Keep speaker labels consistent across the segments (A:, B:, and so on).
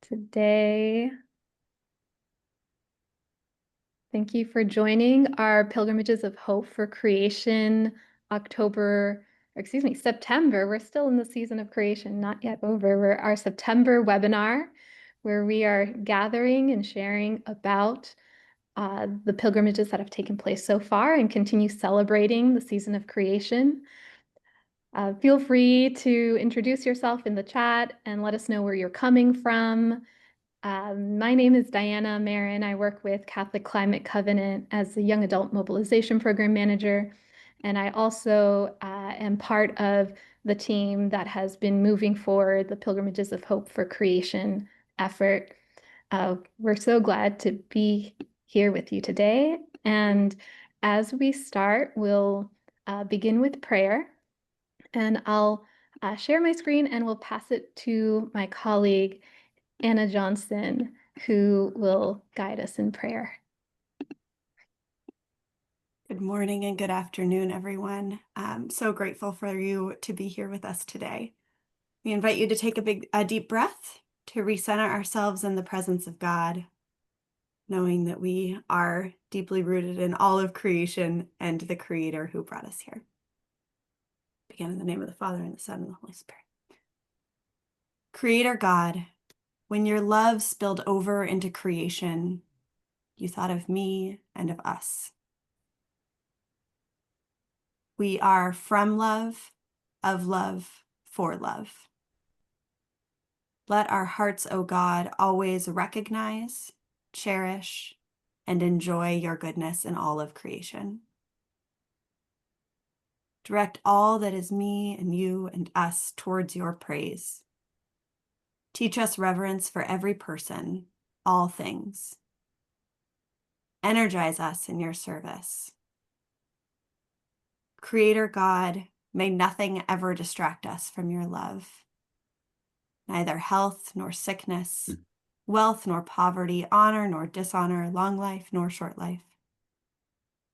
A: today. Thank you for joining our Pilgrimages of Hope for Creation September. We're still in the season of creation, not yet over. We're our September webinar where we are gathering and sharing about the pilgrimages that have taken place so far and continue celebrating the season of creation. Feel free to introduce yourself in the chat and let us know where you're coming from. My name is Diana Marin. I work with Catholic Climate Covenant as the Young Adult Mobilization Program Manager. And I also am part of the team that has been moving forward the Pilgrimages of Hope for Creation effort. We're so glad to be here with you today. And as we start, we'll begin with prayer. And I'll share my screen and we'll pass it to my colleague, Anna Johnson, who will guide us in prayer.
B: Good morning and good afternoon, everyone. I'm so grateful for you to be here with us today. We invite you to take a deep breath to recenter ourselves in the presence of God, knowing that we are deeply rooted in all of creation and the Creator who brought us here. Begin in the name of the Father, and the Son, and the Holy Spirit. Creator God, when your love spilled over into creation, you thought of me and of us. We are from love, of love, for love. Let our hearts, O God, always recognize, cherish, and enjoy your goodness in all of creation. Direct all that is me and you and us towards your praise. Teach us reverence for every person, all things. Energize us in your service. Creator God, may nothing ever distract us from your love. Neither health nor sickness, wealth nor poverty, honor nor dishonor, long life nor short life.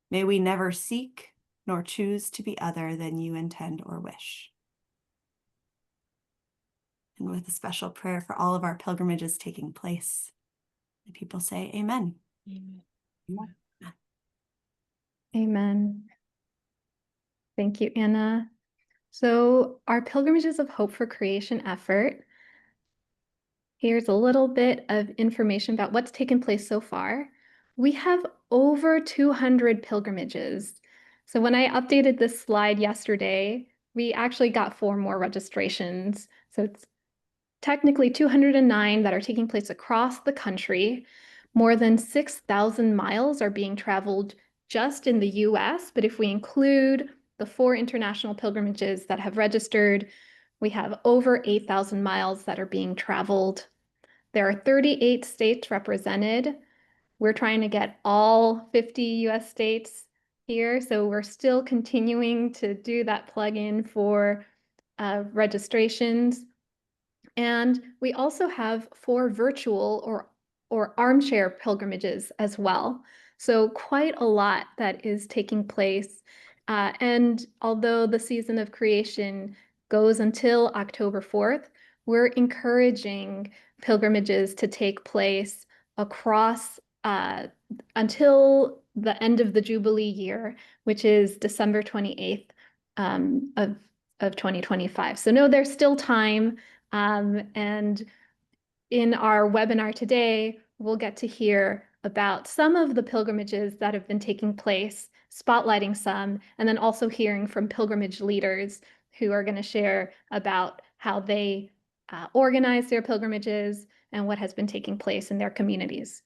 B: May we never seek nor choose to be other than you intend or wish. And with a special prayer for all of our pilgrimages taking place, the people say amen.
A: Amen. Amen. Thank you, Anna. So our Pilgrimages of Hope for Creation effort, here's a little bit of information about what's taken place so far. We have over 200 pilgrimages. So when I updated this slide yesterday, we actually got 4 more registrations. So it's technically 209 that are taking place across the country. More than 6,000 miles are being traveled just in the US, but if we include the 4 international pilgrimages that have registered, we have over 8,000 miles that are being traveled. There are 38 states represented. We're trying to get all 50 US states here, so we're still continuing to do that plug-in for registrations. And we also have 4 virtual or armchair pilgrimages as well. So quite a lot that is taking place. And although the season of creation goes until October 4th, we're encouraging pilgrimages to take place across until the end of the Jubilee year, which is December 28th of 2025. So no, there's still time. And in our webinar today, we'll get to hear about some of the pilgrimages that have been taking place, spotlighting some, and then also hearing from pilgrimage leaders who are going to share about how they organize their pilgrimages and what has been taking place in their communities.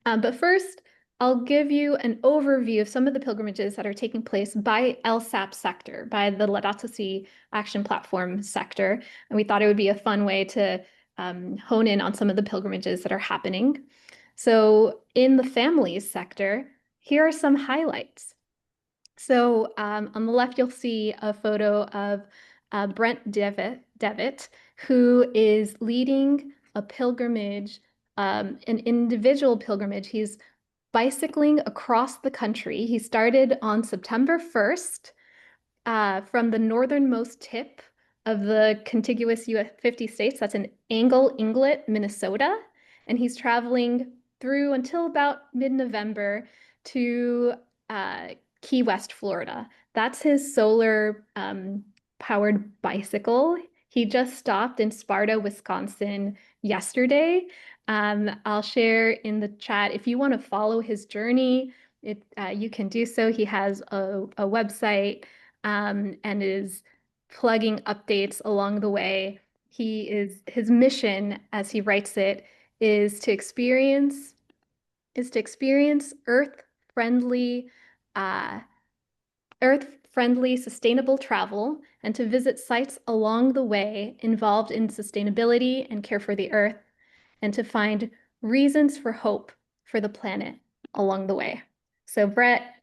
A: But first, I'll give you an overview of some of the pilgrimages that are taking place by LSAP sector, by the Laudato Si Action Platform sector. And we thought it would be a fun way to hone in on some of the pilgrimages that are happening. So in the families sector, here are some highlights. So on the left, you'll see a photo of Brent Devitt, who is leading a pilgrimage, an individual pilgrimage. He's bicycling across the country. He started on September 1st from the northernmost tip of the contiguous US 50 states. That's in Angle Inglet, Minnesota. And he's traveling through until about mid-November to Key West, Florida. That's his solar powered bicycle. He just stopped in Sparta, Wisconsin yesterday. I'll share in the chat if you want to follow his journey. You can do so. He has a website and is plugging updates along the way. His mission, as he writes it, is to experience earth-friendly, uh, earth-friendly, sustainable travel and to visit sites along the way involved in sustainability and care for the earth, and to find reasons for hope for the planet along the way. So, Brett,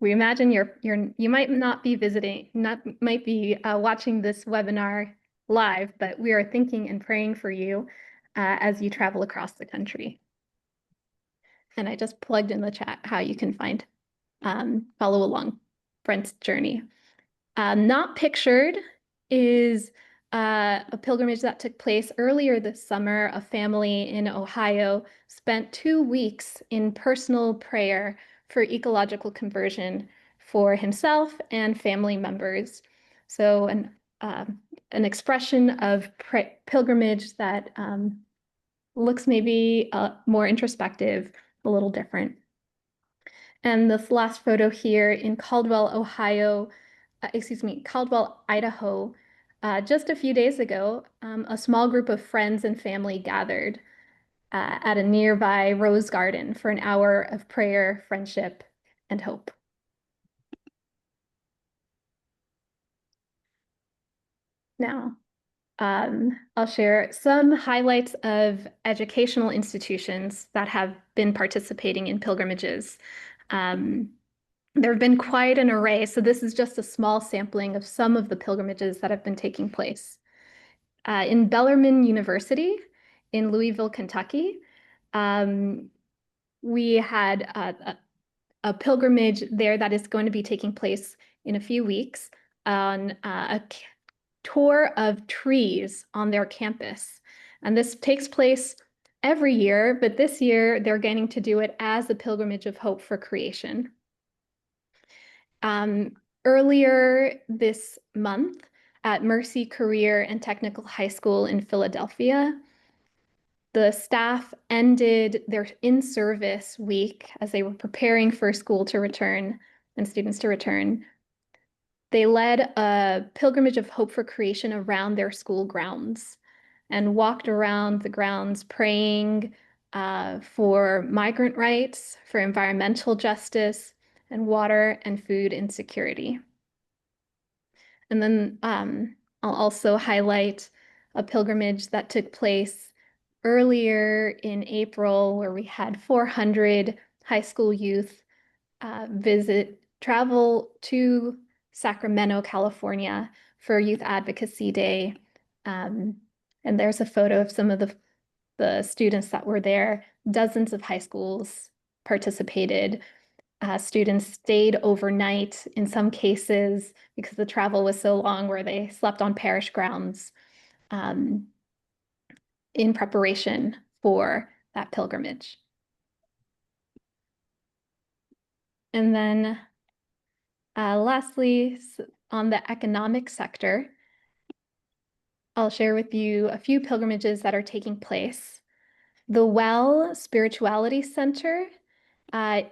A: we imagine you might not be might be watching this webinar live, but we are thinking and praying for you as you travel across the country. And I just plugged in the chat how you can follow along Brent's journey. Not pictured is a pilgrimage that took place earlier this summer. A family in Ohio spent 2 weeks in personal prayer for ecological conversion for himself and family members. So an expression of pilgrimage that looks maybe more introspective, a little different. And this last photo here in Caldwell, Caldwell, Idaho, just a few days ago, a small group of friends and family gathered at a nearby rose garden for an hour of prayer, friendship, and hope. Now, I'll share some highlights of educational institutions that have been participating in pilgrimages. There have been quite an array, so this is just a small sampling of some of the pilgrimages that have been taking place. In Bellarmine University in Louisville, Kentucky, we had a pilgrimage there that is going to be taking place in a few weeks on a tour of trees on their campus. And this takes place every year, but this year they're getting to do it as a pilgrimage of hope for creation. Earlier this month at Mercy Career and Technical High School in Philadelphia, the staff ended their in-service week as they were preparing for school to return and students to return. They led a pilgrimage of hope for creation around their school grounds and walked around the grounds praying for migrant rights, for environmental justice, and water and food insecurity. And then I'll also highlight a pilgrimage that took place earlier in April where we had 400 high school youth travel to Sacramento, California for Youth Advocacy Day. And there's a photo of some of the students that were there. Dozens of high schools participated. Students stayed overnight in some cases because the travel was so long, where they slept on parish grounds in preparation for that pilgrimage. And then lastly, on the economic sector, I'll share with you a few pilgrimages that are taking place. The Well Spirituality Center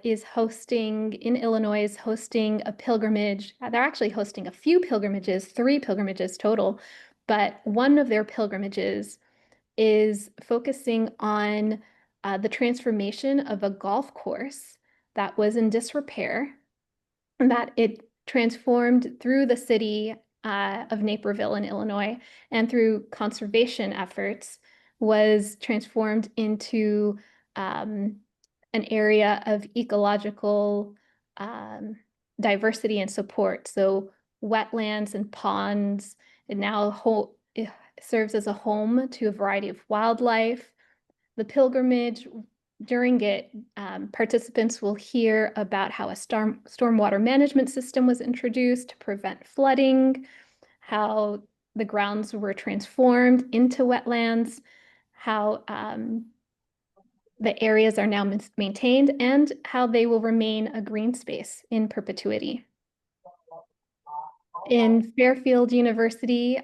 A: is hosting in Illinois, is hosting a pilgrimage. They're actually hosting a few pilgrimages, 3 pilgrimages total, but one of their pilgrimages is focusing on the transformation of a golf course that was in disrepair, and that it transformed through the city of Naperville in Illinois and through conservation efforts was transformed into an area of ecological diversity and support. So wetlands and ponds, it serves as a home to a variety of wildlife. The pilgrimage, during it, participants will hear about how a stormwater management system was introduced to prevent flooding, how the grounds were transformed into wetlands, how the areas are now maintained, and how they will remain a green space in perpetuity. In Fairfield University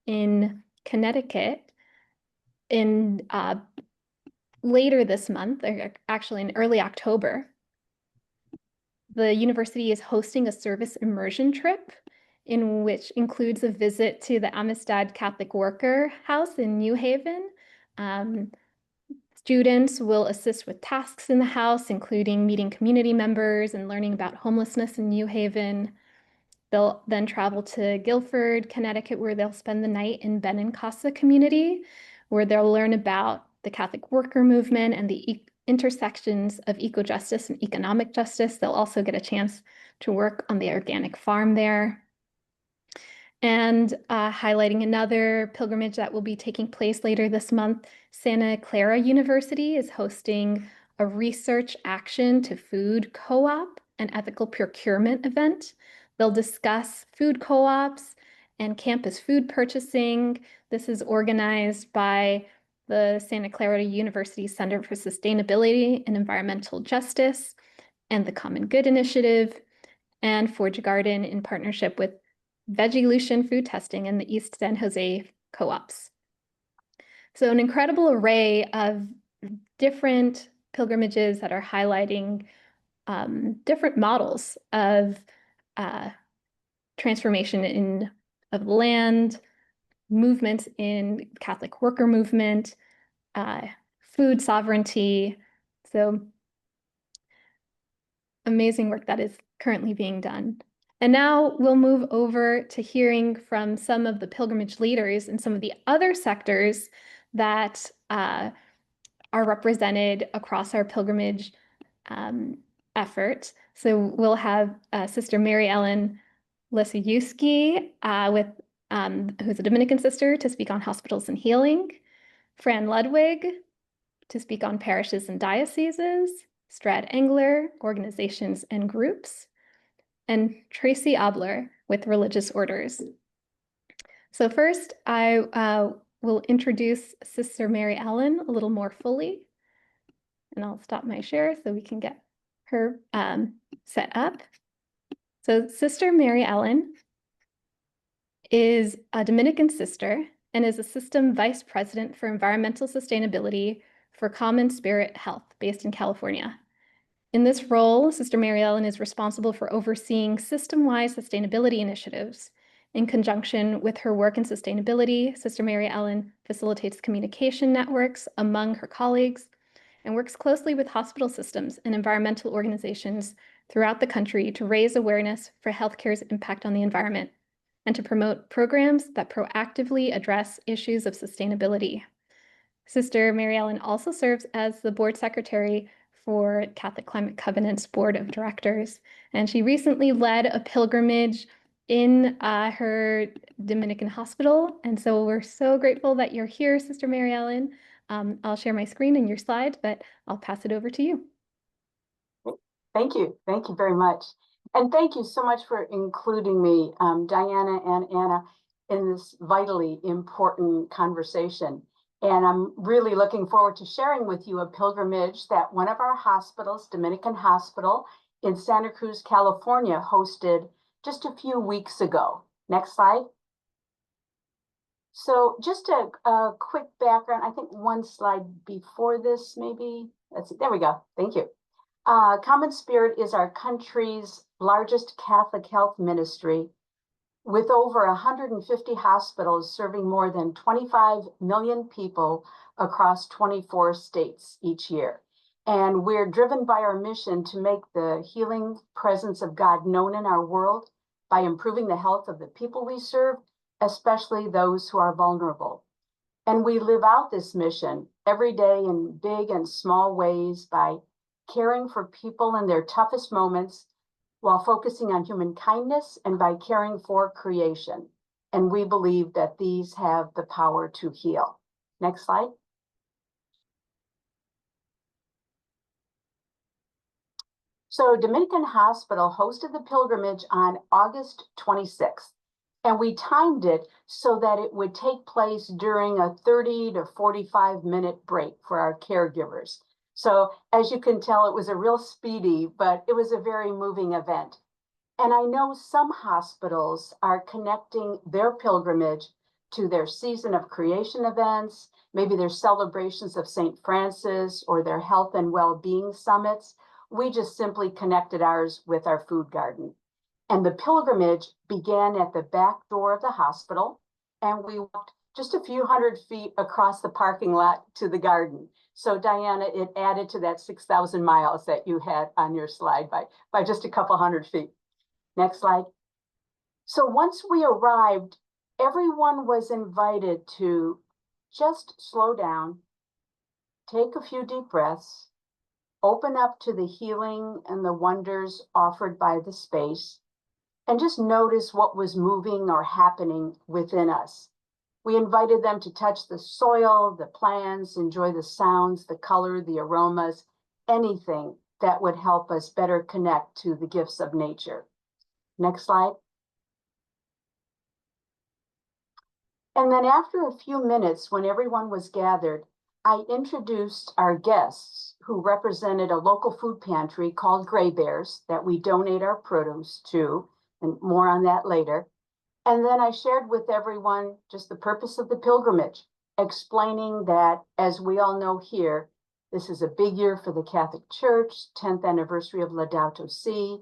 A: in Connecticut, in later this month, or actually in early October, the university is hosting a service immersion trip in which includes a visit to the Amistad Catholic Worker House in New Haven. Students will assist with tasks in the house, including meeting community members and learning about homelessness in New Haven. They'll then travel to Guilford, Connecticut, where they'll spend the night in Benincasa community, where they'll learn about the Catholic worker movement and the intersections of eco-justice and economic justice. They'll also get a chance to work on the organic farm there. And highlighting another pilgrimage that will be taking place later this month, Santa Clara University is hosting a research action to food co-op and ethical procurement event. They'll discuss food co-ops and campus food purchasing. This is organized by the Santa Clara University Center for Sustainability and Environmental Justice and the Common Good Initiative, and Forge a Garden in partnership with Vegilution Food Testing and the East San Jose co-ops. So an incredible array of different pilgrimages that are highlighting different models of transformation of land, movements in Catholic worker movement, food sovereignty. So amazing work that is currently being done. And now we'll move over to hearing from some of the pilgrimage leaders in some of the other sectors that are represented across our pilgrimage effort. So we'll have Sister Mary Ellen Lesajewski who's a Dominican sister, to speak on hospitals and healing, Fran Ludwig to speak on parishes and dioceses, Strad Engler, organizations and groups, and Tracy Obler with religious orders. So first, I will introduce Sister Mary Ellen a little more fully, and I'll stop my share so we can get her set up. So Sister Mary Ellen is a Dominican sister and is a System Vice President for Environmental Sustainability for Common Spirit Health based in California. In this role, Sister Mary Ellen is responsible for overseeing system-wide sustainability initiatives. In conjunction with her work in sustainability, Sister Mary Ellen facilitates communication networks among her colleagues and works closely with hospital systems and environmental organizations throughout the country to raise awareness for healthcare's impact on the environment and to promote programs that proactively address issues of sustainability. Sister Mary Ellen also serves as the board secretary for Catholic Climate Covenant's board of directors, and she recently led a pilgrimage in her Dominican hospital, and so we're so grateful that you're here, Sister Mary Ellen. I'll share my screen and your slides, but I'll pass it over to you.
C: Thank you. Thank you very much. And thank you so much for including me, Diana and Anna, in this vitally important conversation. And I'm really looking forward to sharing with you a pilgrimage that one of our hospitals, Dominican Hospital in Santa Cruz, California, hosted just a few weeks ago. Next slide. So just a quick background, I think one slide before this, maybe. Let's see, there we go. Thank you. Common Spirit is our country's largest Catholic health ministry, with over 150 hospitals serving more than 25 million people across 24 states each year. And we're driven by our mission to make the healing presence of God known in our world by improving the health of the people we serve, especially those who are vulnerable. And we live out this mission every day in big and small ways by caring for people in their toughest moments while focusing on human kindness and by caring for creation. And we believe that these have the power to heal. Next slide. So Dominican Hospital hosted the pilgrimage on August 26th. And we timed it so that it would take place during a 30 to 45-minute break for our caregivers. So as you can tell, it was a real speedy, but it was a very moving event. And I know some hospitals are connecting their pilgrimage to their season of creation events, maybe their celebrations of St. Francis or their health and well-being summits. We just simply connected ours with our food garden. And the pilgrimage began at the back door of the hospital, and we walked just a few hundred feet across the parking lot to the garden. So Diana, it added to that 6,000 miles that you had on your slide by just a couple hundred feet. Next slide. So once we arrived, everyone was invited to just slow down, take a few deep breaths, open up to the healing and the wonders offered by the space, and just notice what was moving or happening within us. We invited them to touch the soil, the plants, enjoy the sounds, the color, the aromas, anything that would help us better connect to the gifts of nature. Next slide. And then after a few minutes, when everyone was gathered, I introduced our guests who represented a local food pantry called Gray Bears that we donate our produce to, and more on that later. And then I shared with everyone just the purpose of the pilgrimage, explaining that, as we all know here, this is a big year for the Catholic Church, 10th anniversary of Laudato Si,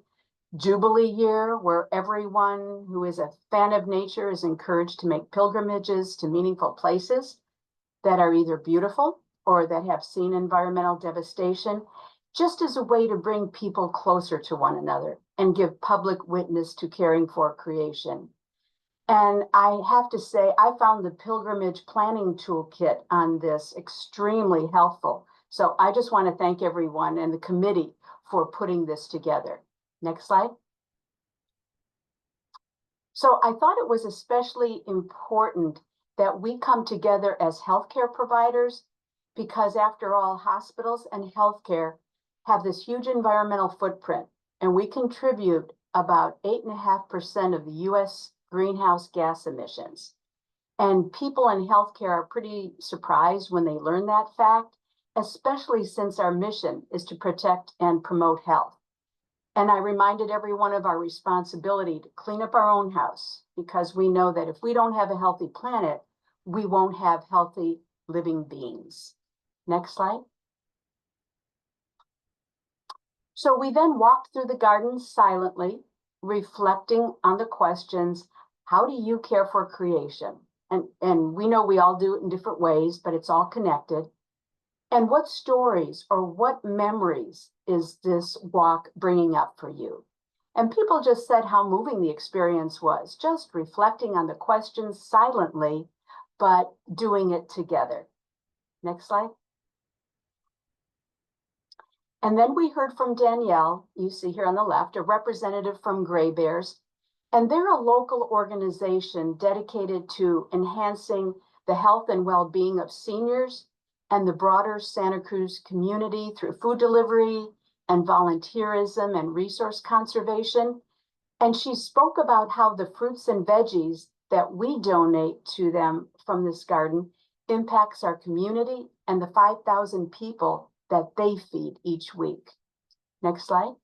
C: Jubilee year, where everyone who is a fan of nature is encouraged to make pilgrimages to meaningful places that are either beautiful or that have seen environmental devastation, just as a way to bring people closer to one another and give public witness to caring for creation. And I have to say, I found the pilgrimage planning toolkit on this extremely helpful. So I just want to thank everyone and the committee for putting this together. Next slide. So I thought it was especially important that we come together as healthcare providers, because after all, hospitals and healthcare have this huge environmental footprint, and we contribute about 8.5% of the US greenhouse gas emissions. And people in healthcare are pretty surprised when they learn that fact, especially since our mission is to protect and promote health. And I reminded everyone of our responsibility to clean up our own house, because we know that if we don't have a healthy planet, we won't have healthy living beings. Next slide. So we then walked through the garden silently, reflecting on the questions, how do you care for creation? And we know we all do it in different ways, but it's all connected. And what stories or what memories is this walk bringing up for you? And people just said how moving the experience was, just reflecting on the questions silently, but doing it together. Next slide. And then we heard from Danielle, you see here on the left, a representative from Gray Bears, and they're a local organization dedicated to enhancing the health and well-being of seniors and the broader Santa Cruz community through food delivery and volunteerism and resource conservation. And she spoke about how the fruits and veggies that we donate to them from this garden impacts our community and the 5,000 people that they feed each week. Next slide.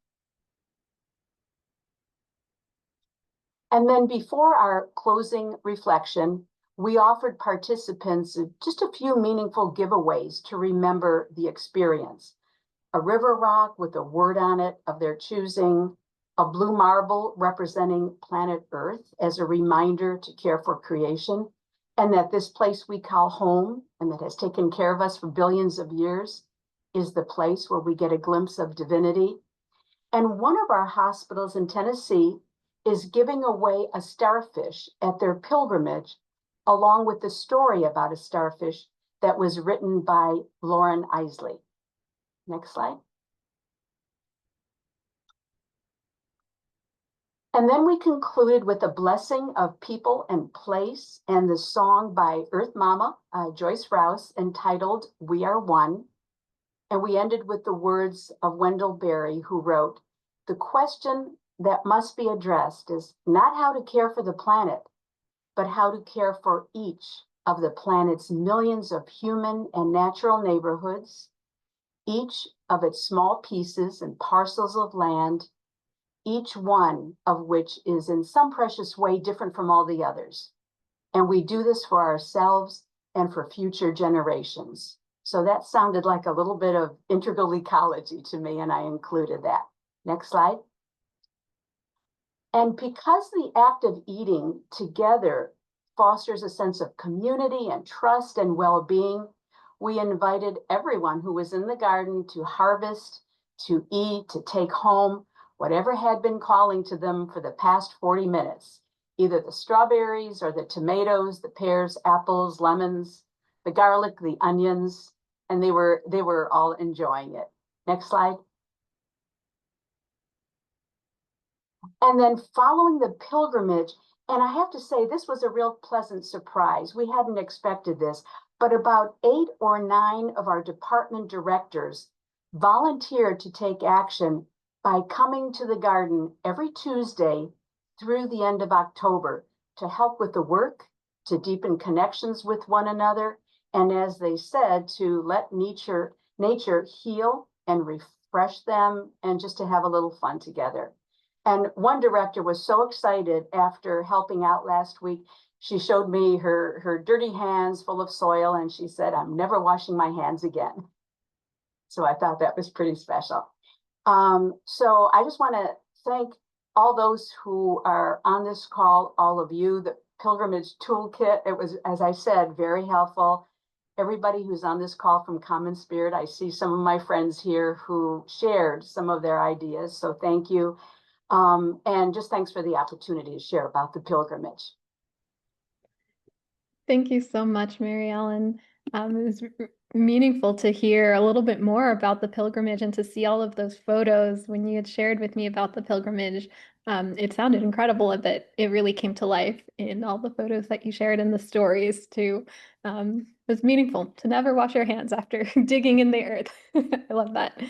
C: And then before our closing reflection, we offered participants just a few meaningful giveaways to remember the experience. A river rock with a word on it of their choosing, a blue marble representing planet Earth as a reminder to care for creation, and that this place we call home and that has taken care of us for billions of years is the place where we get a glimpse of divinity. And one of our hospitals in Tennessee is giving away a starfish at their pilgrimage, along with the story about a starfish that was written by Lauren Isley. Next slide. And then we concluded with a blessing of people and place and the song by Earth Mama, Joyce Rouse, entitled We Are One. And we ended with the words of Wendell Berry, who wrote, "The question that must be addressed is not how to care for the planet, but how to care for each of the planet's millions of human and natural neighborhoods, each of its small pieces and parcels of land, each one of which is in some precious way different from all the others. And we do this for ourselves and for future generations. So that sounded like a little bit of integral ecology to me, and I included that. Next slide. And because the act of eating together fosters a sense of community and trust and well-being, we invited everyone who was in the garden to harvest, to eat, to take home whatever had been calling to them for the past 40 minutes, either the strawberries or the tomatoes, the pears, apples, lemons, the garlic, the onions, and they were all enjoying it. Next slide. And then following the pilgrimage, and I have to say, this was a real pleasant surprise. We hadn't expected this, but about 8 or 9 of our department directors volunteered to take action by coming to the garden every Tuesday through the end of October to help with the work, to deepen connections with one another, and as they said, to let nature heal and refresh them, and just to have a little fun together. And one director was so excited after helping out last week. She showed me her dirty hands full of soil, and she said, "I'm never washing my hands again." So I thought that was pretty special. So I just want to thank all those who are on this call, all of you. The Pilgrimage Toolkit, it was, as I said, very helpful. Everybody who's on this call from Common Spirit, I see some of my friends here who shared some of their ideas, so thank you. And just thanks for the opportunity to share about the pilgrimage.
A: Thank you so much, Mary Ellen. It was meaningful to hear a little bit more about the pilgrimage and to see all of those photos when you had shared with me about the pilgrimage. It sounded incredible that it really came to life in all the photos that you shared in the stories too. It was meaningful to never wash your hands after digging in the earth. I love that.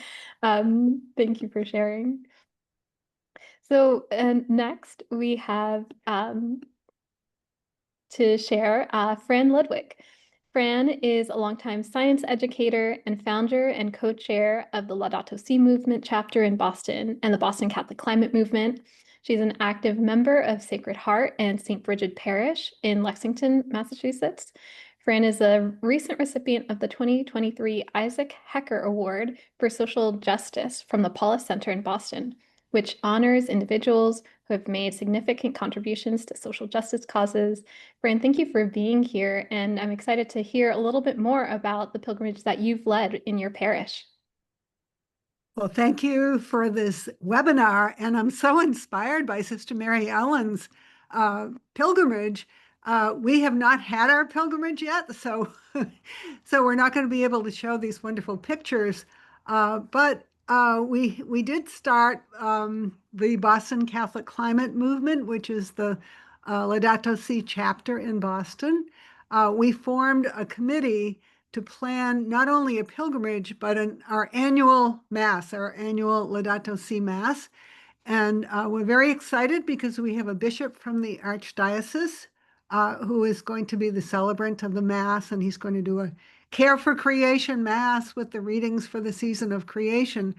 A: Thank you for sharing. So, next we have to share Fran Ludwig. Fran is a longtime science educator and founder and co-chair of the Laudato Si movement chapter in Boston and the Boston Catholic Climate Movement. She's an active member of Sacred Heart and St. Bridget Parish in Lexington, Massachusetts. Fran is a recent recipient of the 2023 Isaac Hecker Award for Social Justice from the Paulus Center in Boston, which honors individuals who have made significant contributions to social justice causes. Fran, thank you for being here, and I'm excited to hear a little bit more about the pilgrimage that you've led in your parish.
D: Well, thank you for this webinar, and I'm so inspired by Sister Mary Ellen's pilgrimage. We have not had our pilgrimage yet, so we're not going to be able to show these wonderful pictures. But we did start the Boston Catholic Climate Movement, which is the Laudato Si chapter in Boston. We formed a committee to plan not only a pilgrimage, but our annual Mass, our annual Laudato Si Mass. And we're very excited because we have a bishop from the Archdiocese who is going to be the celebrant of the Mass, and he's going to do a Care for Creation Mass with the readings for the season of creation.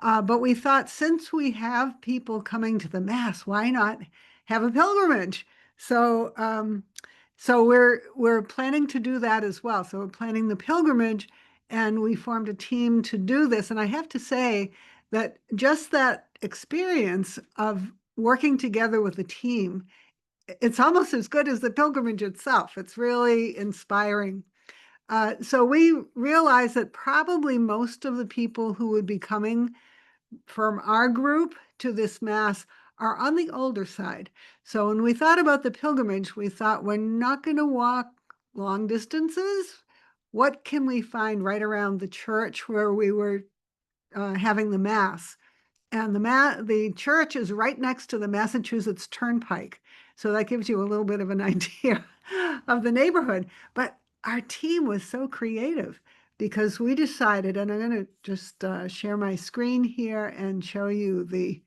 D: But we thought, since we have people coming to the Mass, why not have a pilgrimage? So we're planning to do that as well. So we're planning the pilgrimage, and we formed a team to do this. And I have to say that just that experience of working together with a team, it's almost as good as the pilgrimage itself. It's really inspiring. So we realized that probably most of the people who would be coming from our group to this Mass are on the older side. So when we thought about the pilgrimage, we thought, we're not going to walk long distances. What can we find right around the church where we were having the Mass? And the church is right next to the Massachusetts Turnpike. So that gives you a little bit of an idea of the neighborhood. But our team was so creative, because we decided, and I'm going to just share my screen here and show you the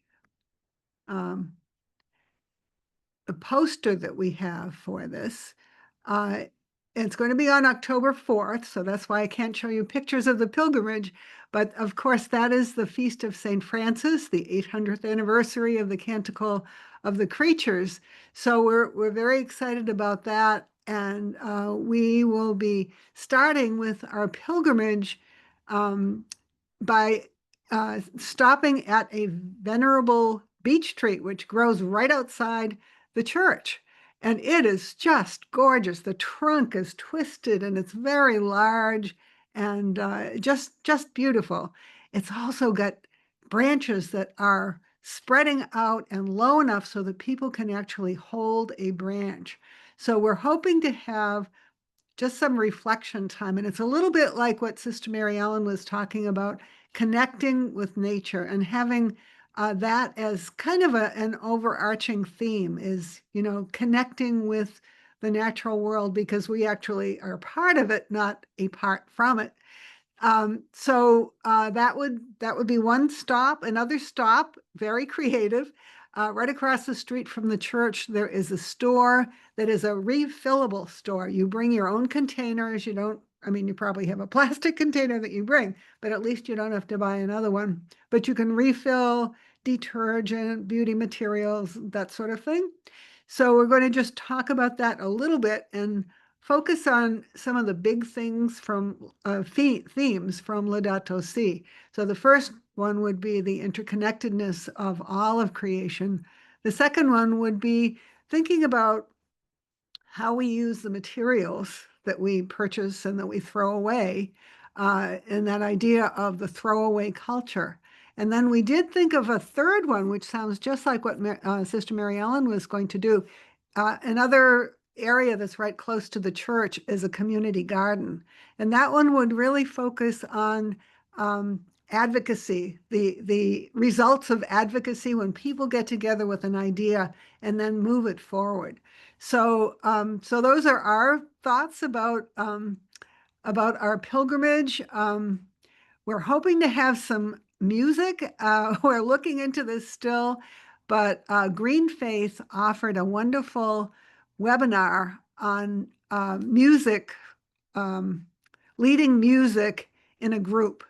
D: poster that we have for this. It's going to be on October 4th, so that's why I can't show you pictures of the pilgrimage. But of course, that is the Feast of St. Francis, the 800th anniversary of the Canticle of the Creatures. So we're very excited about that. And we will be starting with our pilgrimage by stopping at a venerable beech tree, which grows right outside the church. And it is just gorgeous. The trunk is twisted and it's very large and just beautiful. It's also got branches that are spreading out and low enough so that people can actually hold a branch. So we're hoping to have just some reflection time. And it's a little bit like what Sister Mary Ellen was talking about, connecting with nature and having that as kind of an overarching theme is, connecting with the natural world because we actually are part of it, not apart from it. So that would be one stop. Another stop, very creative. Right across the street from the church, there is a store that is a refillable store. You bring your own containers. You probably have a plastic container that you bring, but at least you don't have to buy another one. But you can refill detergent, beauty materials, that sort of thing. So we're going to just talk about that a little bit and focus on some of the big things from themes from Laudato Si. So the first one would be the interconnectedness of all of creation. The second one would be thinking about how we use the materials that we purchase and that we throw away, and that idea of the throwaway culture. And then we did think of a third one, which sounds just like what Sister Mary Ellen was going to do. Another area that's right close to the church is a community garden. And that one would really focus on advocacy, the results of advocacy when people get together with an idea and then move it forward. So those are our thoughts about our pilgrimage. We're hoping to have some music. We're looking into this still, but Green Faith offered a wonderful webinar on music, leading music in a group.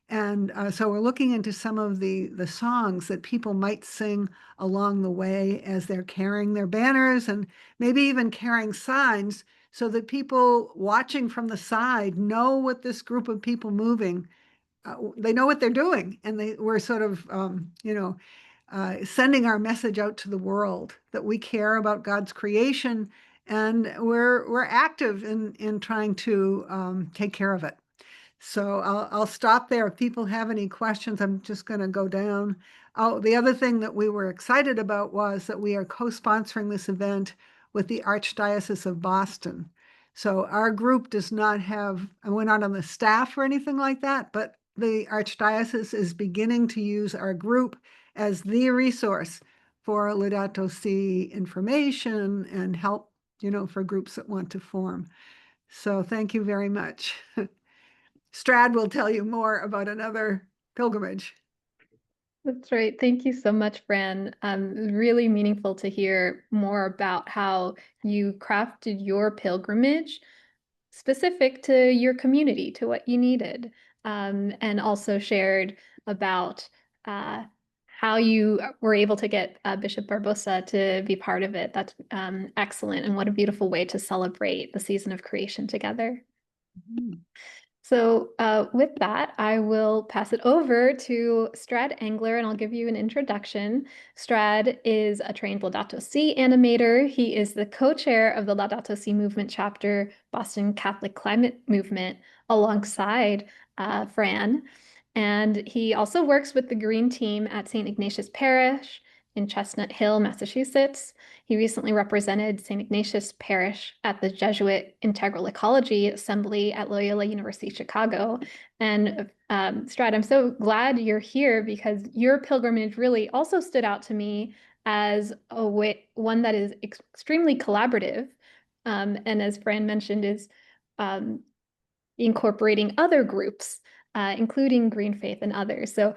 D: And so we're looking into some of the songs that people might sing along the way as they're carrying their banners and maybe even carrying signs so that people watching from the side know what this group of people moving, they know what they're doing. And we're sort of, sending our message out to the world that we care about God's creation and we're active in trying to take care of it. So I'll stop there. If people have any questions, I'm just going to go down. Oh, the other thing that we were excited about was that we are co-sponsoring this event with the Archdiocese of Boston. So our group does not have, we're not on the staff or anything like that, but the Archdiocese is beginning to use our group as the resource for Laudato Si information and help, for groups that want to form. So thank you very much. Strad will tell you more about another pilgrimage.
A: That's right. Thank you so much, Fran. Really meaningful to hear more about how you crafted your pilgrimage specific to your community, to what you needed, and also shared about how you were able to get Bishop Barbosa to be part of it. That's excellent, and what a beautiful way to celebrate the season of creation together.
D: Mm-hmm.
A: So with that, I will pass it over to Strad Engler, and I'll give you an introduction. Strad is a trained Laudato Si animator. He is the co-chair of the Laudato Si Movement Chapter, Boston Catholic Climate Movement, alongside Fran. And he also works with the Green Team at St. Ignatius Parish in Chestnut Hill, Massachusetts. He recently represented St. Ignatius Parish at the Jesuit Integral Ecology Assembly at Loyola University Chicago. And Strad, I'm so glad you're here because your pilgrimage really also stood out to me as one that is extremely collaborative. And as Fran mentioned, is incorporating other groups, including Green Faith and others. So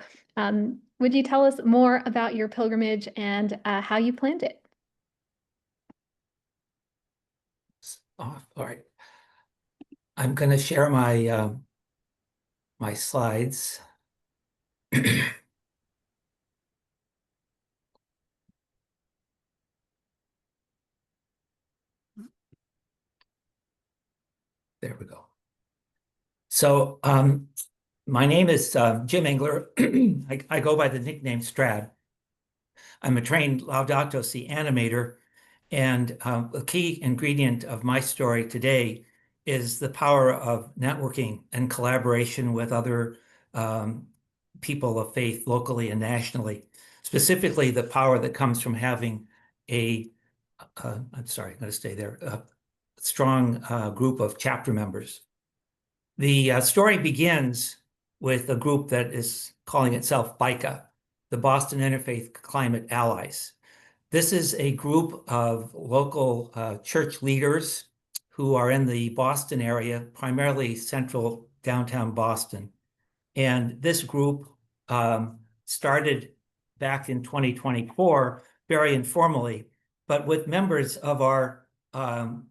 A: would you tell us more about your pilgrimage and how you planned it?
E: off. All right. I'm going to share my my slides. There we go. So my name is Jim Engler. I go by the nickname Strad. I'm a trained Laudato Si animator, and a key ingredient of my story today is the power of networking and collaboration with other people of faith locally and nationally, specifically the power that comes from having I'm sorry, I'm going to stay there, a strong group of chapter members. The story begins with a group that is calling itself BICA, the Boston Interfaith Climate Allies. This is a group of local church leaders who are in the Boston area, primarily central downtown Boston. And this group started back in 2024, very informally, but with members of our Boston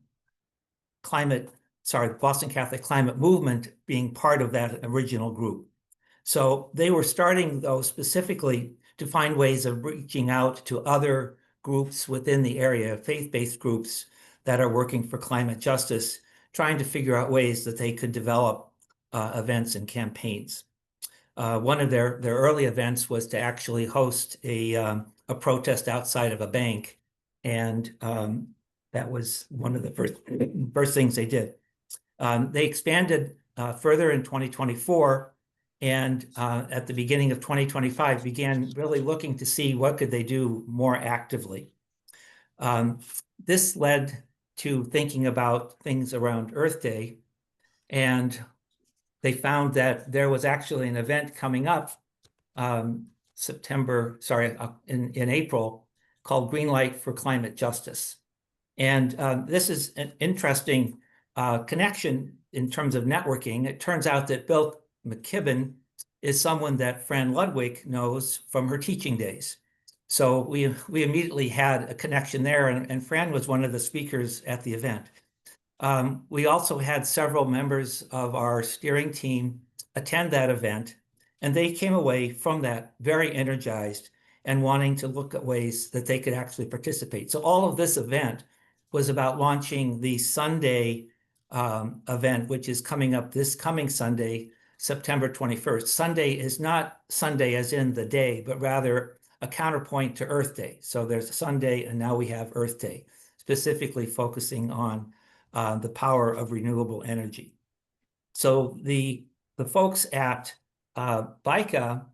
E: Catholic Climate Movement being part of that original group. So they were starting, though, specifically to find ways of reaching out to other groups within the area, faith-based groups that are working for climate justice, trying to figure out ways that they could develop events and campaigns. One of their early events was to actually host a protest outside of a bank, and that was one of the first things they did. They expanded further in 2024, and at the beginning of 2025 began really looking to see what could they do more actively. This led to thinking about things around Earth Day, and they found that there was actually an event coming up in April, called Green Light for Climate Justice. And this is an interesting connection in terms of networking. It turns out that Bill McKibben is someone that Fran Ludwig knows from her teaching days. So we immediately had a connection there, and Fran was one of the speakers at the event. We also had several members of our steering team attend that event, and they came away from that very energized and wanting to look at ways that they could actually participate. So all of this event was about launching the Sunday event, which is coming up this coming Sunday, September 21st. Sunday is not Sunday as in the day, but rather a counterpoint to Earth Day. So there's Sunday, and now we have Earth Day, specifically focusing on the power of renewable energy. So the folks at BICA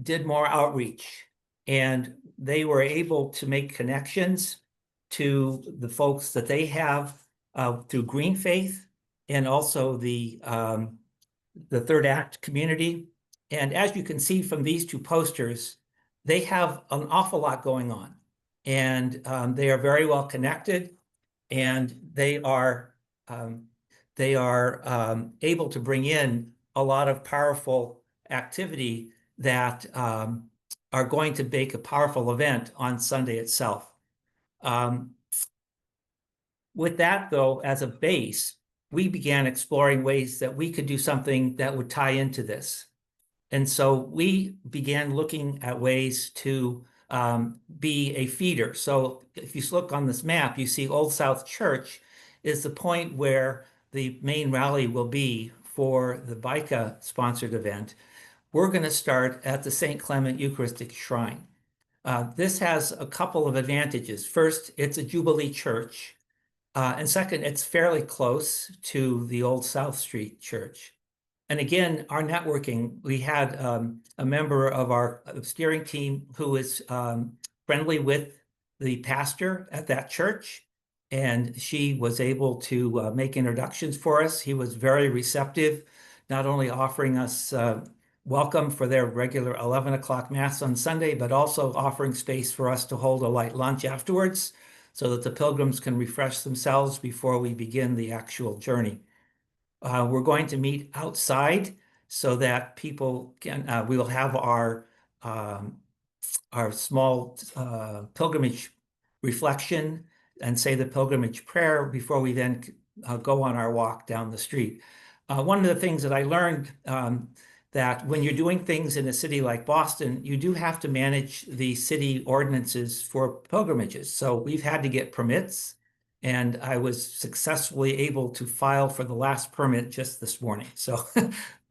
E: did more outreach, and they were able to make connections to the folks that they have through Green Faith and also the Third Act community. And as you can see from these two posters, they have an awful lot going on, and they are very well connected, and they are able to bring in a lot of powerful activity that are going to make a powerful event on Sunday itself. With that, though, as a base, we began exploring ways that we could do something that would tie into this. And so we began looking at ways to be a feeder. So if you look on this map, you see Old South Church is the point where the main rally will be for the BICA sponsored event. We're going to start at the St. Clement Eucharistic Shrine. This has a couple of advantages. First, it's a Jubilee church. And second, it's fairly close to the Old South Street Church. And again, our networking, we had a member of our steering team who is friendly with the pastor at that church, and she was able to make introductions for us. He was very receptive, not only offering us welcome for their regular 11 o'clock Mass on Sunday, but also offering space for us to hold a light lunch afterwards so that the pilgrims can refresh themselves before we begin the actual journey. We're going to meet outside so that people can, we will have our small pilgrimage reflection and say the pilgrimage prayer before we then go on our walk down the street. One of the things that I learned that when you're doing things in a city like Boston, you do have to manage the city ordinances for pilgrimages. So we've had to get permits, and I was successfully able to file for the last permit just this morning. So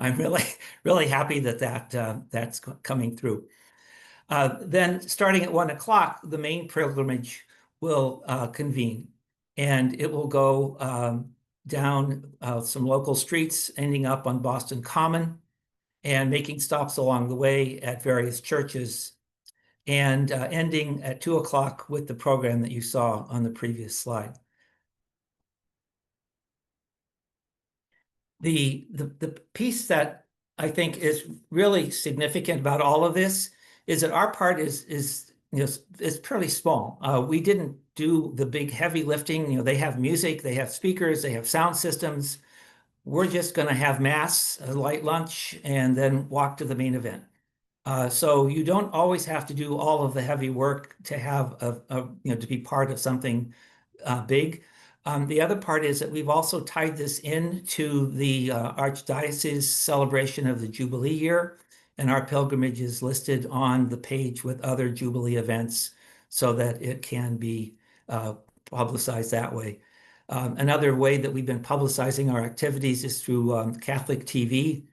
E: I'm really happy that that's coming through. Then starting at 1 o'clock, the main pilgrimage will convene, and it will go down some local streets, ending up on Boston Common and making stops along the way at various churches, and ending at 2 o'clock with the program that you saw on the previous slide. The piece that I think is really significant about all of this is that our part is fairly small. We didn't do the big heavy lifting. They have music, they have speakers, they have sound systems. We're just going to have mass, a light lunch, and then walk to the main event. So you don't always have to do all of the heavy work to have to be part of something big. The other part is that we've also tied this into the Archdiocese celebration of the Jubilee year, and our pilgrimage is listed on the page with other Jubilee events so that it can be publicized that way. Another way that we've been publicizing our activities is through Catholic TV,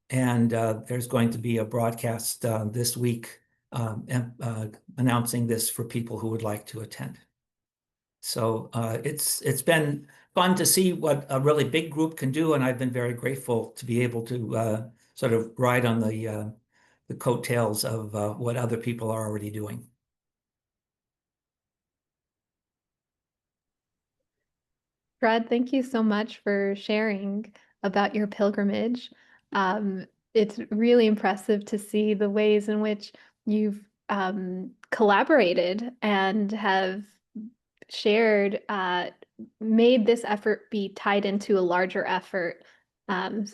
E: and there's going to be a broadcast this week announcing this for people who would like to attend. So it's been fun to see what a really big group can do, and I've been very grateful to be able to sort of ride on the coattails of what other people are already doing.
A: Fred, thank you so much for sharing about your pilgrimage. It's really impressive to see the ways in which you've collaborated and have shared, made this effort be tied into a larger effort. And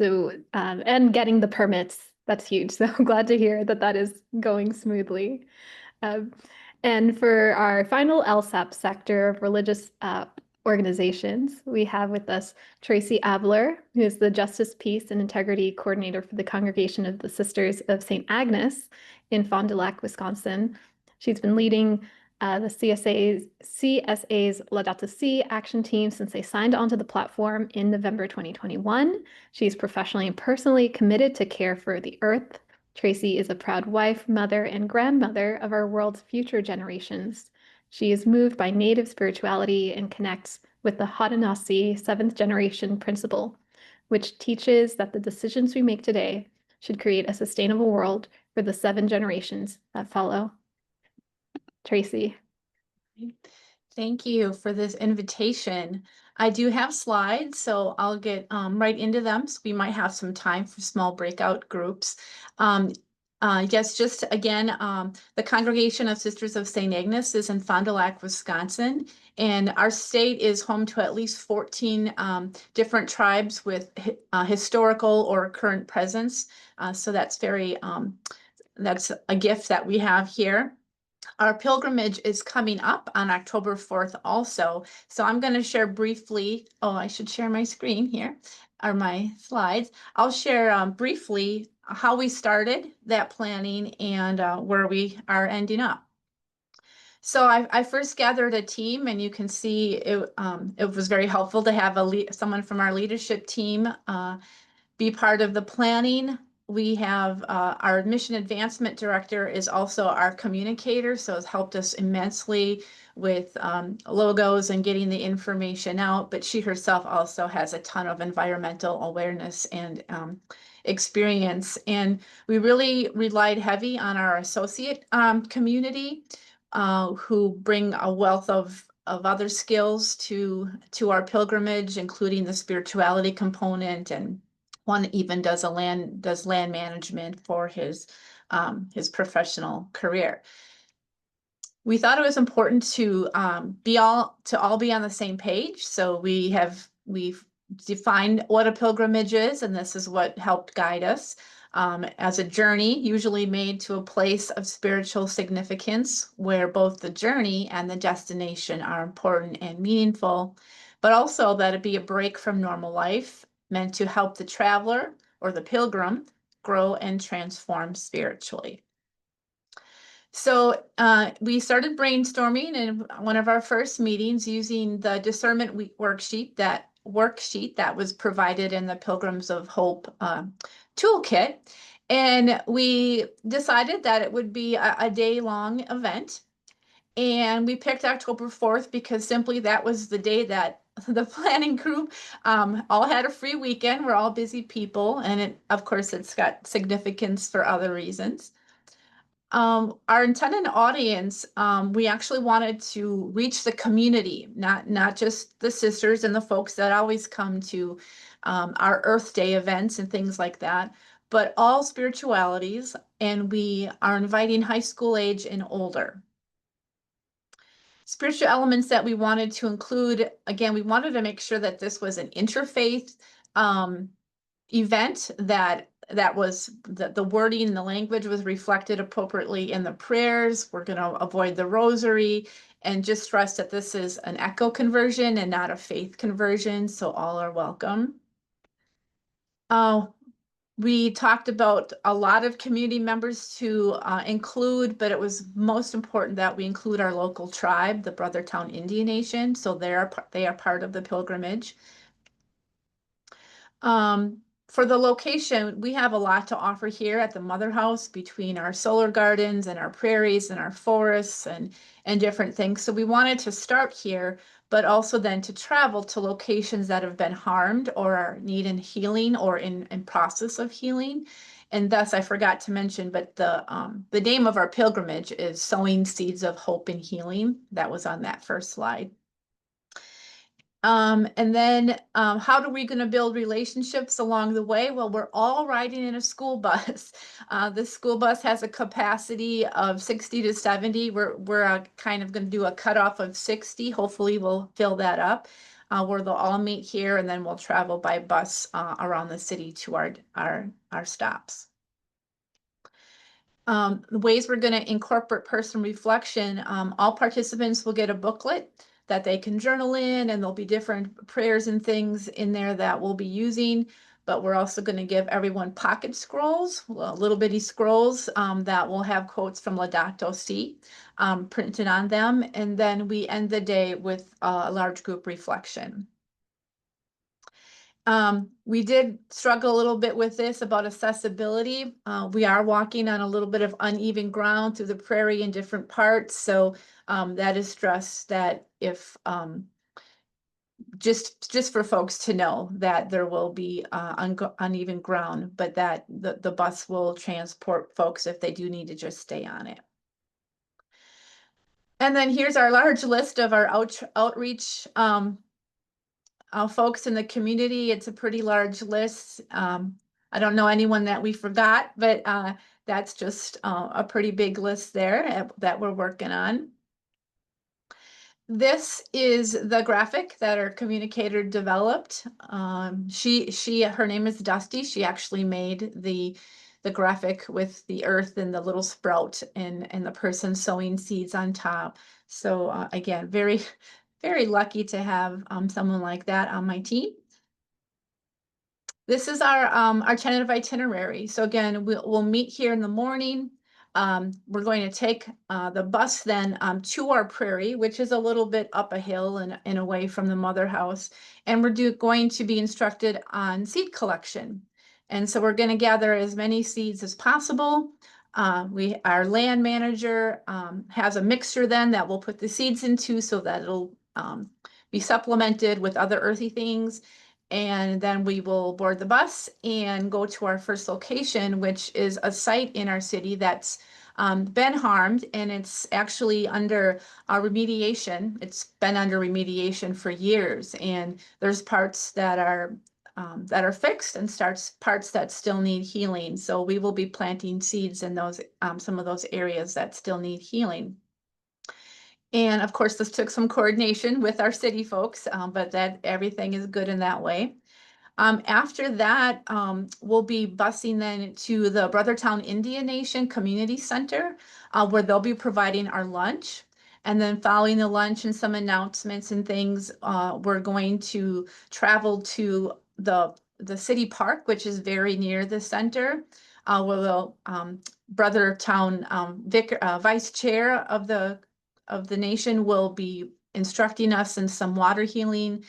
A: getting the permits, that's huge. So I'm glad to hear that that is going smoothly. And for our final LSAP sector of religious organizations, we have with us Tracy Abler, who is the Justice, Peace, and Integrity Coordinator for the Congregation of the Sisters of St. Agnes in Fond du Lac, Wisconsin. She's been leading the CSA's Laudato Si action team since they signed onto the platform in November 2021. She's professionally and personally committed to care for the earth. Tracy is a proud wife, mother, and grandmother of our world's future generations. She is moved by native spirituality and connects with the Haudenosaunee 7th generation principle, which teaches that the decisions we make today should create a sustainable world for the 7 generations that follow. Tracy.
F: Thank you for this invitation. I do have slides, so I'll get right into them. So we might have some time for small breakout groups. Yes, just again, the Congregation of Sisters of St. Agnes is in Fond du Lac, Wisconsin, and our state is home to at least 14 different tribes with historical or current presence. So that's that's a gift that we have here. Our pilgrimage is coming up on October 4th also. So I'm going to share briefly, I should share my screen here, or my slides. I'll share briefly how we started that planning and where we are ending up. So I first gathered a team, and you can see it was very helpful to have someone from our leadership team be part of the planning. We have our admission advancement director is also our communicator, so it's helped us immensely with logos and getting the information out, but she herself also has a ton of environmental awareness and experience. And we really relied heavy on our associate community who bring a wealth of other skills to our pilgrimage, including the spirituality component, and one even does land management for his professional career. We thought it was important to all be on the same page. So we've defined what a pilgrimage is, and this is what helped guide us as a journey, usually made to a place of spiritual significance, where both the journey and the destination are important and meaningful, but also that it be a break from normal life, meant to help the traveler or the pilgrim grow and transform spiritually. So we started brainstorming in one of our first meetings using the discernment worksheet that was provided in the Pilgrims of Hope toolkit. And we decided that it would be a day-long event. And we picked October 4th because simply that was the day that the planning group all had a free weekend. We're all busy people. And of course, it's got significance for other reasons. Our intended audience, we actually wanted to reach the community, not just the sisters and the folks that always come to our Earth Day events and things like that, but all spiritualities, and we are inviting high school age and older. Spiritual elements that we wanted to include, again, we wanted to make sure that this was an interfaith event, that was the wording and the language was reflected appropriately in the prayers. We're going to avoid the rosary and just stress that this is an echo conversion and not a faith conversion, so all are welcome. We talked about a lot of community members to include, but it was most important that we include our local tribe, the Brothertown Indian Nation, so they are part of the pilgrimage. For the location, we have a lot to offer here at the Mother House, between our solar gardens and our prairies and our forests and different things. So we wanted to start here, but also then to travel to locations that have been harmed or are needing healing or in process of healing. And thus, I forgot to mention, but the name of our pilgrimage is Sowing Seeds of Hope and Healing. That was on that first slide. And then how are we going to build relationships along the way? Well, we're all riding in a school bus. This school bus has a capacity of 60 to 70. We're kind of going to do a cutoff of 60. Hopefully we'll fill that up, where they'll all meet here, and then we'll travel by bus around the city to our stops. The ways we're going to incorporate personal reflection, all participants will get a booklet that they can journal in, and there'll be different prayers and things in there that we'll be using, but we're also going to give everyone pocket scrolls, little bitty scrolls that will have quotes from Laudato Si printed on them, and then we end the day with a large group reflection. We did struggle a little bit with this about accessibility. We are walking on a little bit of uneven ground through the prairie in different parts. So that is stressed, that if just for folks to know that there will be uneven ground, but that the bus will transport folks if they do need to just stay on it. And then here's our large list of our outreach folks in the community. It's a pretty large list. I don't know anyone that we forgot, but that's just a pretty big list there that we're working on. This is the graphic that our communicator developed. Her name is Dusty. She actually made the graphic with the earth and the little sprout and the person sowing seeds on top. So again, very, very lucky to have someone like that on my team. This is our tentative itinerary. So again, we'll meet here in the morning. We're going to take the bus then to our prairie, which is a little bit up a hill and away from the Mother House. And we're going to be instructed on seed collection. And so we're going to gather as many seeds as possible. Our land manager has a mixture then that we'll put the seeds into, so that it'll be supplemented with other earthy things. And then we will board the bus and go to our first location, which is a site in our city that's been harmed, and it's actually under remediation. It's been under remediation for years, and there's parts that are fixed and parts that still need healing. So we will be planting seeds in those some of those areas that still need healing. And of course, this took some coordination with our city folks, but that everything is good in that way. After that, we'll be busing then to the Brothertown Indian Nation Community Center, where they'll be providing our lunch. And then following the lunch and some announcements and things, we're going to travel to the city park, which is very near the center, where the Brothertown vice chair of the nation will be instructing us in some water healing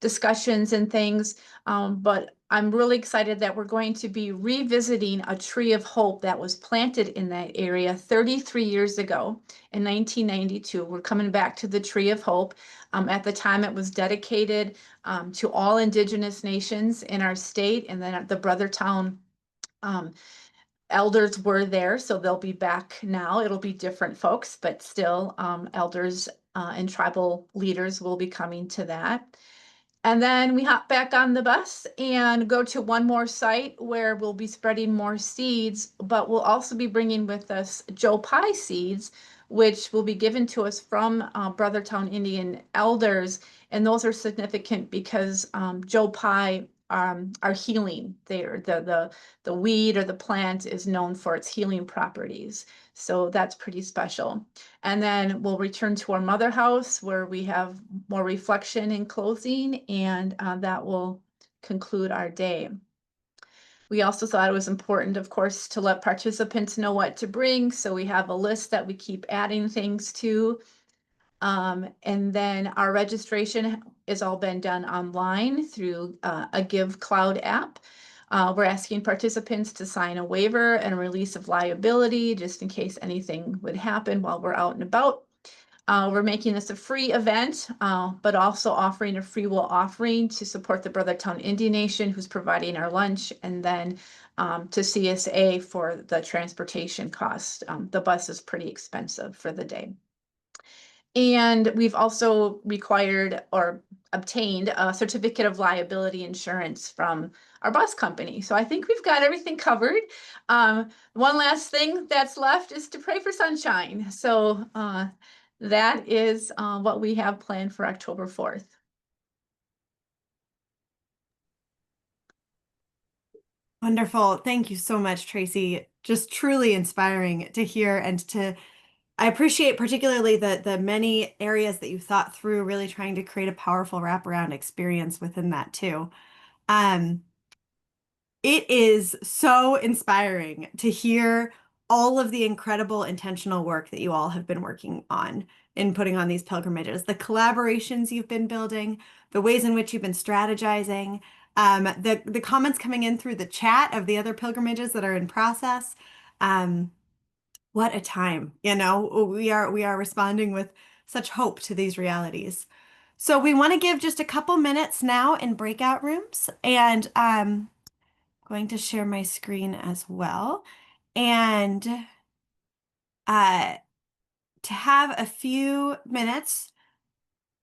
F: discussions and things. But I'm really excited that we're going to be revisiting a tree of hope that was planted in that area 33 years ago in 1992. We're coming back to the Tree of Hope. At the time, it was dedicated to all Indigenous nations in our state, and then at the Brothertown elders were there, so they'll be back now. It'll be different folks, but still elders and tribal leaders will be coming to that. And then we hop back on the bus and go to one more site where we'll be spreading more seeds, but we'll also be bringing with us Joe Pye seeds, which will be given to us from Brothertown Indian elders. And those are significant because Joe Pye are healing. The weed or the plant is known for its healing properties. So that's pretty special. And then we'll return to our mother house where we have more reflection and closing, and that will conclude our day. We also thought it was important, of course, to let participants know what to bring. So we have a list that we keep adding things to. And then our registration has all been done online through a Give Cloud app. We're asking participants to sign a waiver and a release of liability just in case anything would happen while we're out and about. We're making this a free event, but also offering a free will offering to support the Brothertown Indian Nation, who's providing our lunch, and then to CSA for the transportation cost. The bus is pretty expensive for the day. And we've also required or obtained a certificate of liability insurance from our bus company. So I think we've got everything covered. One last thing that's left is to pray for sunshine. So that is what we have planned for October 4th.
B: Wonderful. Thank you so much, Tracy. Just truly inspiring to hear and I appreciate particularly the many areas that you thought through, really trying to create a powerful wraparound experience within that too. It is so inspiring to hear all of the incredible intentional work that you all have been working on in putting on these pilgrimages, the collaborations you've been building, the ways in which you've been strategizing, the comments coming in through the chat of the other pilgrimages that are in process. What a time, you know, we are responding with such hope to these realities. So we want to give just a couple minutes now in breakout rooms, and going to share my screen as well. And to have a few minutes,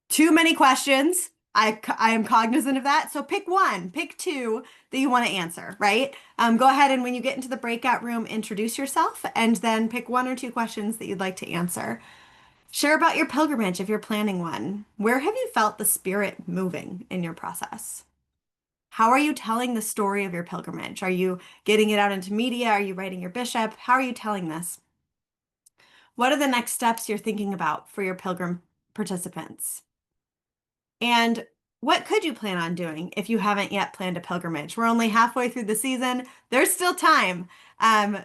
B: too many questions. I am cognizant of that. So pick one, pick two that you want to answer, right? Go ahead and when you get into the breakout room, introduce yourself and then pick one or two questions that you'd like to answer. Share about your pilgrimage if you're planning one. Where have you felt the spirit moving in your process? How are you telling the story of your pilgrimage? Are you getting it out into media? Are you writing your bishop? How are you telling this? What are the next steps you're thinking about for your pilgrim participants? And what could you plan on doing if you haven't yet planned a pilgrimage? We're only halfway through the season. There's still time.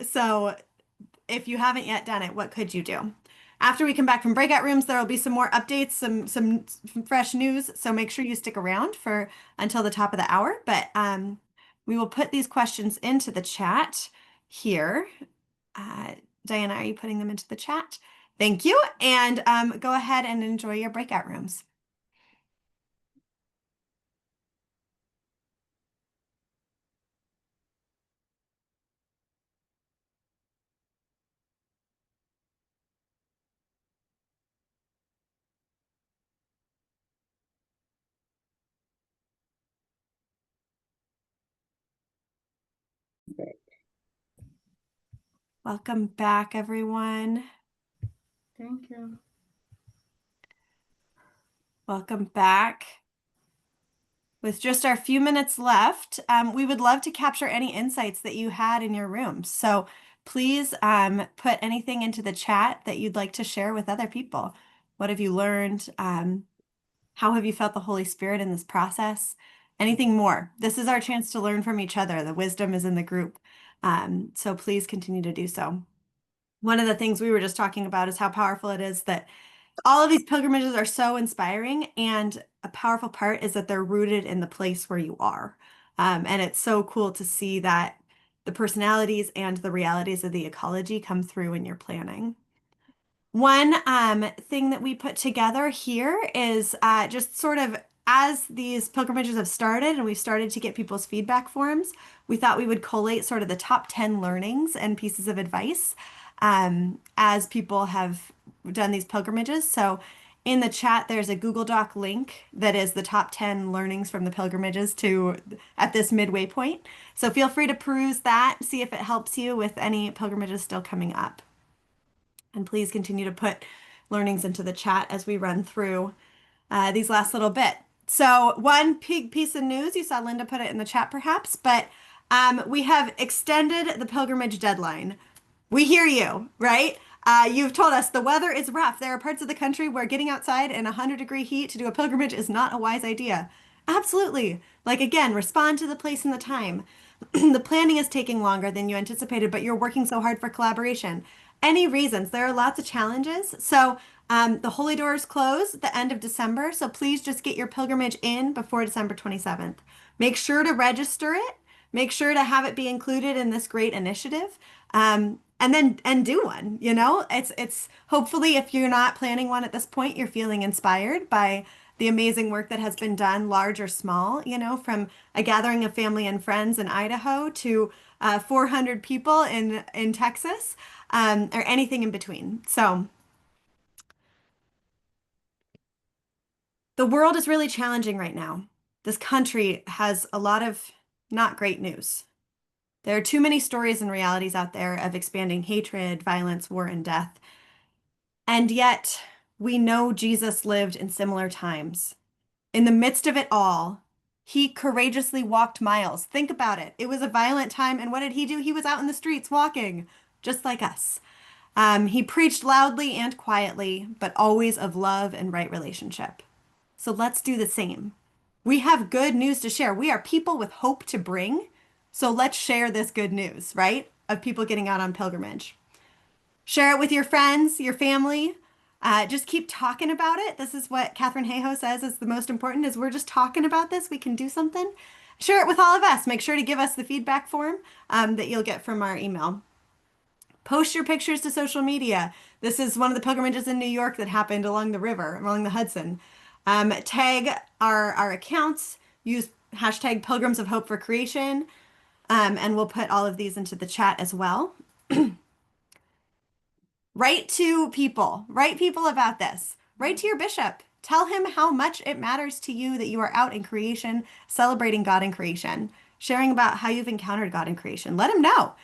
B: So if you haven't yet done it, what could you do? After we come back from breakout rooms, there will be some more updates, some fresh news. So make sure you stick around for until the top of the hour. But we will put these questions into the chat here. Diana, are you putting them into the chat? Thank you. And go ahead and enjoy your breakout rooms. Welcome back, everyone.
G: Thank you.
B: Welcome back. With just our few minutes left, we would love to capture any insights that you had in your rooms. So please put anything into the chat that you'd like to share with other people. What have you learned? How have you felt the Holy Spirit in this process? Anything more? This is our chance to learn from each other. The wisdom is in the group. So please continue to do so. One of the things we were just talking about is how powerful it is that all of these pilgrimages are so inspiring, and a powerful part is that they're rooted in the place where you are. And it's so cool to see that the personalities and the realities of the ecology come through in your planning. One thing that we put together here is just sort of as these pilgrimages have started and we've started to get people's feedback forms, we thought we would collate sort of the top 10 learnings and pieces of advice as people have done these pilgrimages. So in the chat, there's a Google Doc link that is the top 10 learnings from the pilgrimages to at this midway point. So feel free to peruse that, see if it helps you with any pilgrimages still coming up. And please continue to put learnings into the chat as we run through these last little bit. So one big piece of news, you saw Linda put it in the chat perhaps, but we have extended the pilgrimage deadline. We hear you, right? You've told us the weather is rough. There are parts of the country where getting outside in 100-degree heat to do a pilgrimage is not a wise idea. Absolutely. Like again, respond to the place and the time. The planning is taking longer than you anticipated, but you're working so hard for collaboration. Any reasons? There are lots of challenges. So the Holy Doors close at the end of December. So please just get your pilgrimage in before December 27th. Make sure to register it. Make sure to have it be included in this great initiative. And do one, you know, it's hopefully if you're not planning one at this point, you're feeling inspired by the amazing work that has been done, large or small, you know, from a gathering of family and friends in Idaho to 400 people in Texas, or anything in between. So the world is really challenging right now. This country has a lot of not great news. There are too many stories and realities out there of expanding hatred, violence, war, and death. And yet, we know Jesus lived in similar times. In the midst of it all, he courageously walked miles. Think about it. It was a violent time, and what did he do? He was out in the streets walking, just like us. He preached loudly and quietly, but always of love and right relationship. So let's do the same. We have good news to share. We are people with hope to bring. So let's share this good news, right? Of people getting out on pilgrimage. Share it with your friends, your family. Just keep talking about it. This is what Catherine Hayhoe says is the most important is we're just talking about this. We can do something. Share it with all of us. Make sure to give us the feedback form that you'll get from our email. Post your pictures to social media. This is one of the pilgrimages in New York that happened along the river, along the Hudson. Tag our accounts. Use hashtag Pilgrims of Hope for Creation. And we'll put all of these into the chat as well. Write to people. Write people about this. Write to your bishop. Tell him how much it matters to you that you are out in creation, celebrating God in creation, sharing about how you've encountered God in creation. Let him know.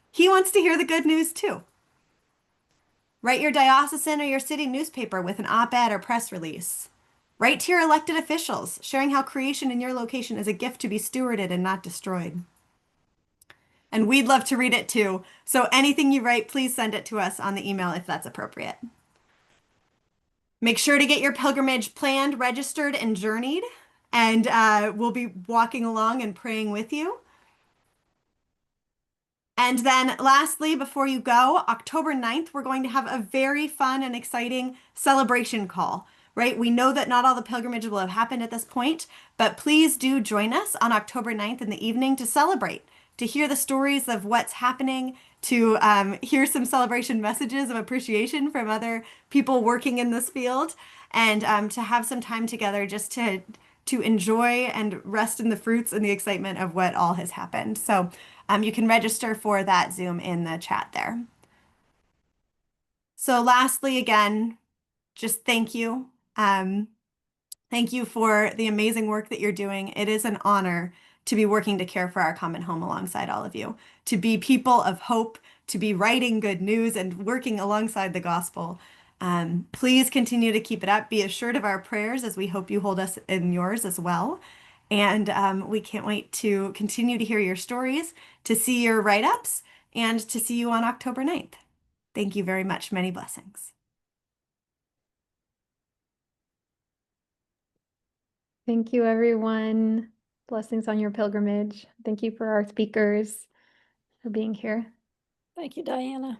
B: He wants to hear the good news too. Write your diocesan or your city newspaper with an op-ed or press release. Write to your elected officials, sharing how creation in your location is a gift to be stewarded and not destroyed. And we'd love to read it too. So anything you write, please send it to us on the email if that's appropriate. Make sure to get your pilgrimage planned, registered, and journeyed. And we'll be walking along and praying with you. And then lastly, before you go, October 9th, we're going to have a very fun and exciting celebration call, right? We know that not all the pilgrimages will have happened at this point, but please do join us on October 9th in the evening to celebrate, to hear the stories of what's happening, to hear some celebration messages of appreciation from other people working in this field, and to have some time together just to enjoy and rest in the fruits and the excitement of what all has happened. So you can register for that Zoom in the chat there. So lastly, again, just thank you. Thank you for the amazing work that you're doing. It is an honor to be working to care for our common home alongside all of you, to be people of hope, to be writing good news and working alongside the gospel. Please continue to keep it up. Be assured of our prayers as we hope you hold us in yours as well. And we can't wait to continue to hear your stories, to see your write-ups, and to see you on October 9th. Thank you very much. Many blessings.
A: Thank you, everyone. Blessings on your pilgrimage. Thank you for our speakers for being here.
G: Thank you, Diana.